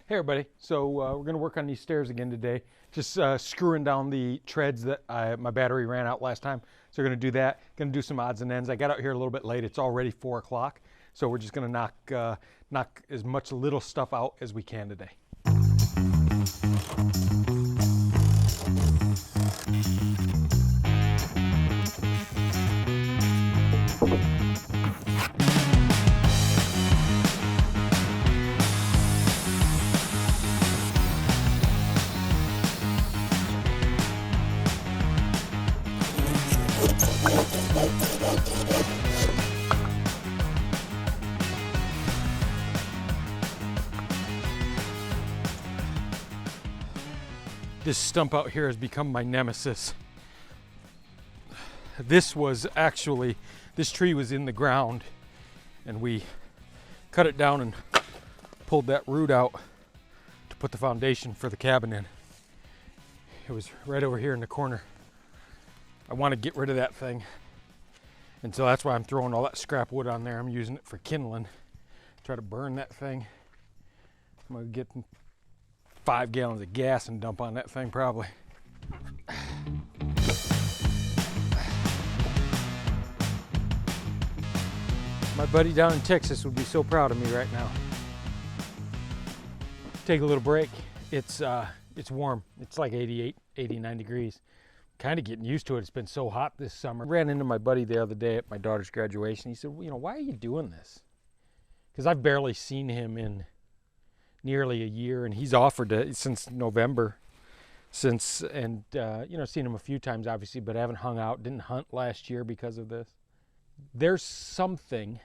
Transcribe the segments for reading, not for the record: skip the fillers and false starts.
Hey everybody, so we're going to work on these stairs again today. Just screwing down the treads that my battery ran out last time. So we're going to do that. Going to do some odds and ends. I got out here a little bit late. It's already 4 o'clock. So we're just going to knock as much little stuff out as we can today. This stump out here has become my nemesis. This tree was in the ground and we cut it down and pulled that root out to put the foundation for the cabin in. It was right over here in the corner. I want to get rid of that thing. And so that's why I'm throwing all that scrap wood on there. I'm using it for kindling. Try to burn that thing. I'm gonna get 5 gallons of gas and dump on that thing probably. My buddy down in Texas would be so proud of me right now. Take a little break. It's warm. It's like 88, 89 degrees. Kind of getting used to it. It's been so hot this summer. I ran into my buddy the other day at my daughter's graduation. He said, well, why are you doing this? Because I've barely seen him in nearly a year, and he's offered to since November, seen him a few times obviously, but I haven't hung out, didn't hunt last year because of this. There's something,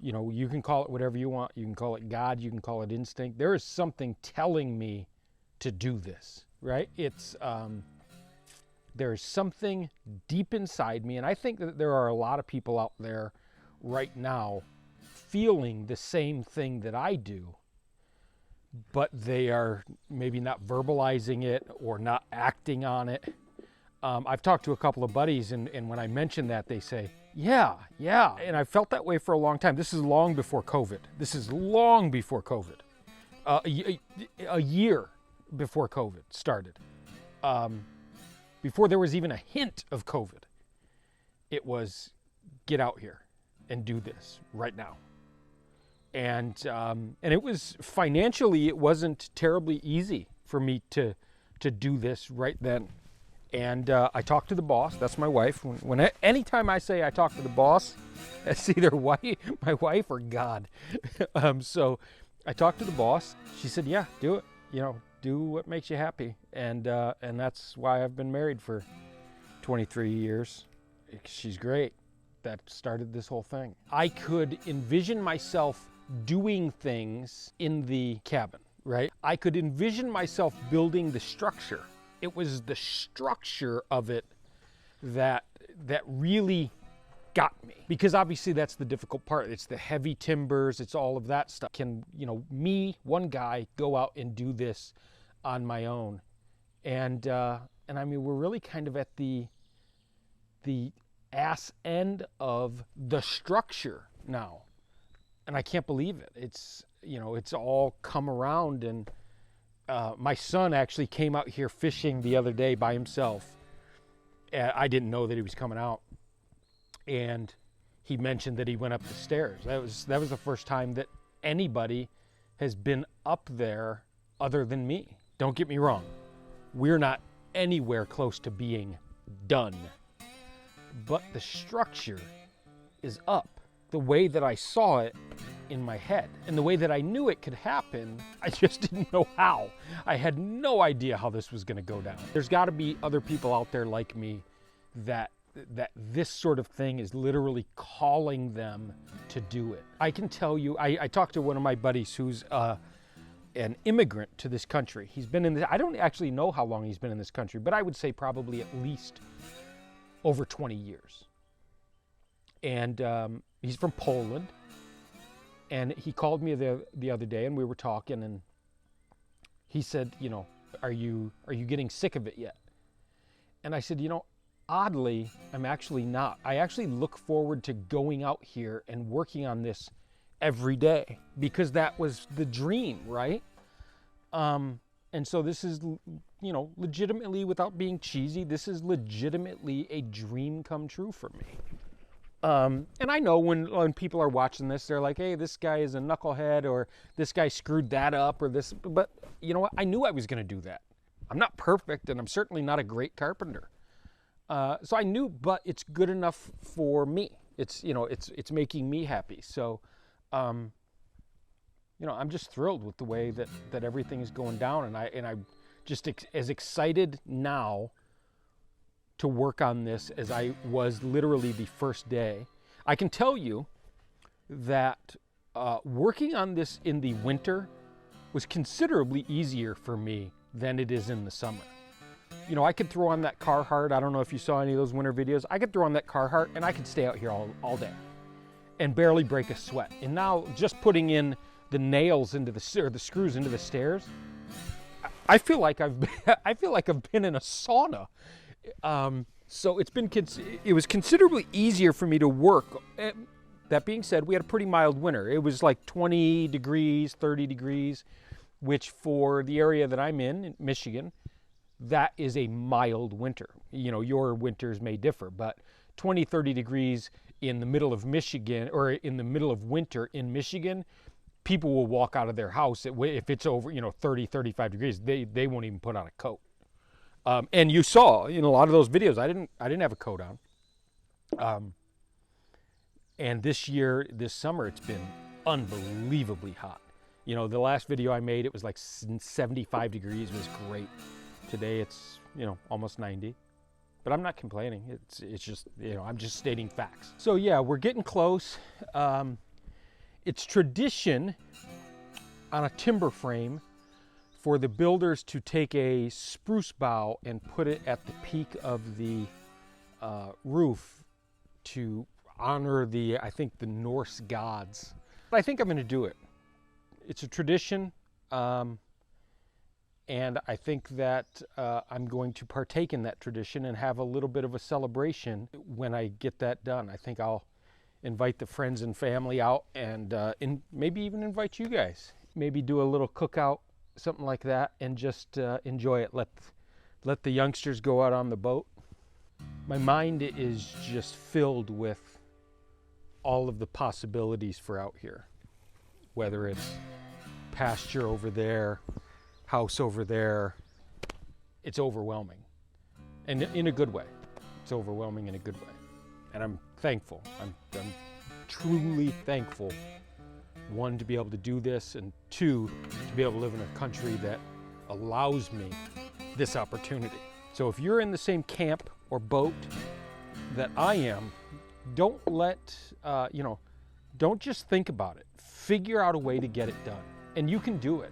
you can call it whatever you want. You can call it God, you can call it instinct. There is something telling me to do this, right? There's something deep inside me, and I think that there are a lot of people out there right now feeling the same thing that I do, but they are maybe not verbalizing it or not acting on it. I've talked to a couple of buddies, and when I mention that, they say, yeah. And I felt that way for a long time. This is long before COVID. A year before COVID started. Before there was even a hint of COVID, it was get out here and do this right now. And it was financially, it wasn't terribly easy for me to do this right then. And I talked to the boss. That's my wife. Anytime I say I talk to the boss, it's either my wife or God. So I talked to the boss. She said, "Yeah, do it. Do what makes you happy." And that's why I've been married for 23 years. She's great. That started this whole thing. I could envision myself doing things in the cabin, right? I could envision myself building the structure. It was the structure of it that really got me, because obviously that's the difficult part. It's the heavy timbers, it's all of that stuff. Can, me, one guy, go out and do this on my own? And I mean, we're really kind of at the ass end of the structure now. And I can't believe it. It's all come around. And my son actually came out here fishing the other day by himself. I didn't know that he was coming out. And he mentioned that he went up the stairs. That was the first time that anybody has been up there other than me. Don't get me wrong. We're not anywhere close to being done. But the structure is up. The way that I saw it in my head and the way that I knew it could happen, I just didn't know how. I had no idea how this was going to go down. There's got to be other people out there like me that this sort of thing is literally calling them to do it. I can tell you, I talked to one of my buddies who's an immigrant to this country. He's been in this, I don't actually know how long he's been in this country, but I would say probably at least over 20 years. And he's from Poland. And he called me the other day, and we were talking, and he said, are you getting sick of it yet? And I said, oddly, I'm actually not. I actually look forward to going out here and working on this every day because that was the dream, right? And so this is, you know, legitimately, without being cheesy, this is legitimately a dream come true for me. And I know when people are watching this, they're like, hey, this guy is a knucklehead, or this guy screwed that up, or this, but you know what? I knew I was going to do that. I'm not perfect, and I'm certainly not a great carpenter. So I knew, but it's good enough for me. It's, you know, it's making me happy. So, you know, I'm just thrilled with the way that everything is going down, and I'm just as excited now to work on this as I was literally the first day. I can tell you that working on this in the winter was considerably easier for me than it is in the summer. You know, I could throw on that Carhartt. I don't know if you saw any of those winter videos. I could throw on that Carhartt and I could stay out here all day and barely break a sweat. And now just putting in the nails into the screws into the stairs, I feel like I've been in a sauna. So it was considerably easier for me to work. That being said, we had a pretty mild winter. It was like 20 degrees, 30 degrees, which for the area that I'm in Michigan, that is a mild winter. You know, your winters may differ, but 20, 30 degrees in the middle of Michigan, or in the middle of winter in Michigan, people will walk out of their house if it's over, you know, 30, 35 degrees. They won't even put on a coat. And you saw in a lot of those videos, I didn't have a coat on. And this summer, it's been unbelievably hot. You know, the last video I made, it was like 75 degrees. It was great. Today it's, you know, almost 90. But I'm not complaining. It's just, you know, I'm just stating facts. So yeah, we're getting close. It's tradition on a timber frame for the builders to take a spruce bough and put it at the peak of the roof to honor I think the Norse gods. But I think I'm going to do it. It's a tradition, and I think that I'm going to partake in that tradition and have a little bit of a celebration when I get that done. I think I'll invite the friends and family out, and maybe even invite you guys. Maybe do a little cookout, something like that, and just enjoy it. Let the youngsters go out on the boat. My mind is just filled with all of the possibilities for out here, whether it's pasture over there, house over there. It's overwhelming, and in a good way. It's overwhelming in a good way, and I'm thankful. I'm truly thankful, one, to be able to do this, and two, to be able to live in a country that allows me this opportunity. So if you're in the same camp or boat that I am, don't don't just think about it. Figure out a way to get it done, and you can do it.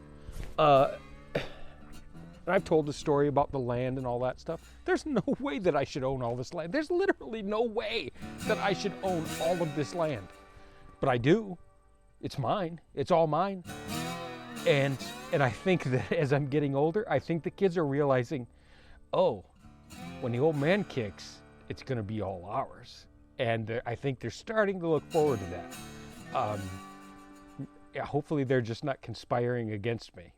And I've told the story about the land and all that stuff. There's no way that I should own all this land. There's literally no way that I should own all of this land. But I do. It's mine. It's all mine. And I think that as I'm getting older, I think the kids are realizing, oh, when the old man kicks, it's going to be all ours. And I think they're starting to look forward to that. Yeah, hopefully they're just not conspiring against me.